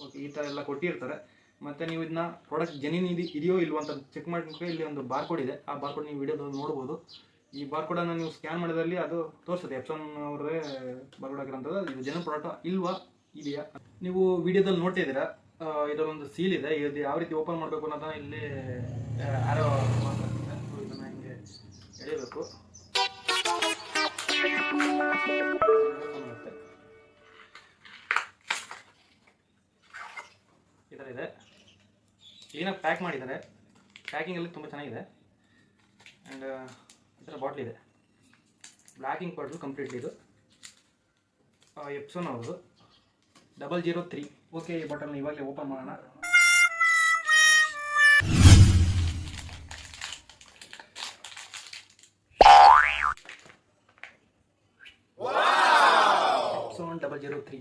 Okay, ಈ ಥರ ಎಲ್ಲ ಕೊಟ್ಟಿರ್ತಾರೆ. ಮತ್ತು ನೀವು ಇದನ್ನ ಪ್ರಾಡಕ್ಟ್ ಜೆನ್ಯೂನ್ ಇದೆಯೋ ಇಲ್ವೋ ಅಂತ ಚೆಕ್ ಮಾಡ್ಕೊಂಡು ಇಲ್ಲಿ ಒಂದು ಬಾರ್ಕೋಡ್ ಇದೆ. ಆ ಬಾರ್ಕೋಡ್ ನೀವು ವಿಡಿಯೋದಲ್ಲಿ ನೋಡ್ಬೋದು. ಈ ಬಾರ್ಕೋಡನ್ನು ನೀವು ಸ್ಕ್ಯಾನ್ ಮಾಡಿದಲ್ಲಿ ಅದು ತೋರಿಸುತ್ತೆ ಎಪ್ಸನ್ ಅವರೇ ಬಾರ್ಕೋಡ್ ಆಗಿರೋಂಥದ್ದು. ಇದು ಜೆನ್ಯೂನ್ ಪ್ರಾಡಕ್ಟ್ ಇಲ್ವಾ ಇದೆಯಾ ನೀವು ವಿಡಿಯೋದಲ್ಲಿ ನೋಡ್ತಾ ಇದ್ದೀರಾ. ಇದರೊಂದು ಸೀಲ್ ಇದೆ. ಇದು ಯಾವ ರೀತಿ ಓಪನ್ ಮಾಡಬೇಕು ಅನ್ನೋದನ್ನ ಇಲ್ಲಿ ಆರೋ ಇದನ್ನು ಹಿಂಗೆ ಎಳೆಯಬೇಕು. ಈ ಥರ ಇದೆ. ಕ್ಲೀನಾಗಿ ಪ್ಯಾಕ್ ಮಾಡಿದ್ದಾರೆ. ಪ್ಯಾಕಿಂಗಲ್ಲಿ ತುಂಬ ಚೆನ್ನಾಗಿದೆ. ಆ್ಯಂಡ್ ಈ ಥರ ಬಾಟ್ಲ್ ಇದೆ. ಬ್ಲ್ಯಾಕಿಂಗ್ ಬಾಟ್ಲು ಕಂಪ್ಲೀಟ್ಲಿ. ಇದು ಎಪ್ಸೋನ್ ಅವ್ರದ್ದು 003. ಓಕೆ, ಈ ಬಾಟಲ್ನ ಇವಾಗಲೇ ಓಪನ್ ಮಾಡೋಣ. ಎಪ್ಸೋನ್ 003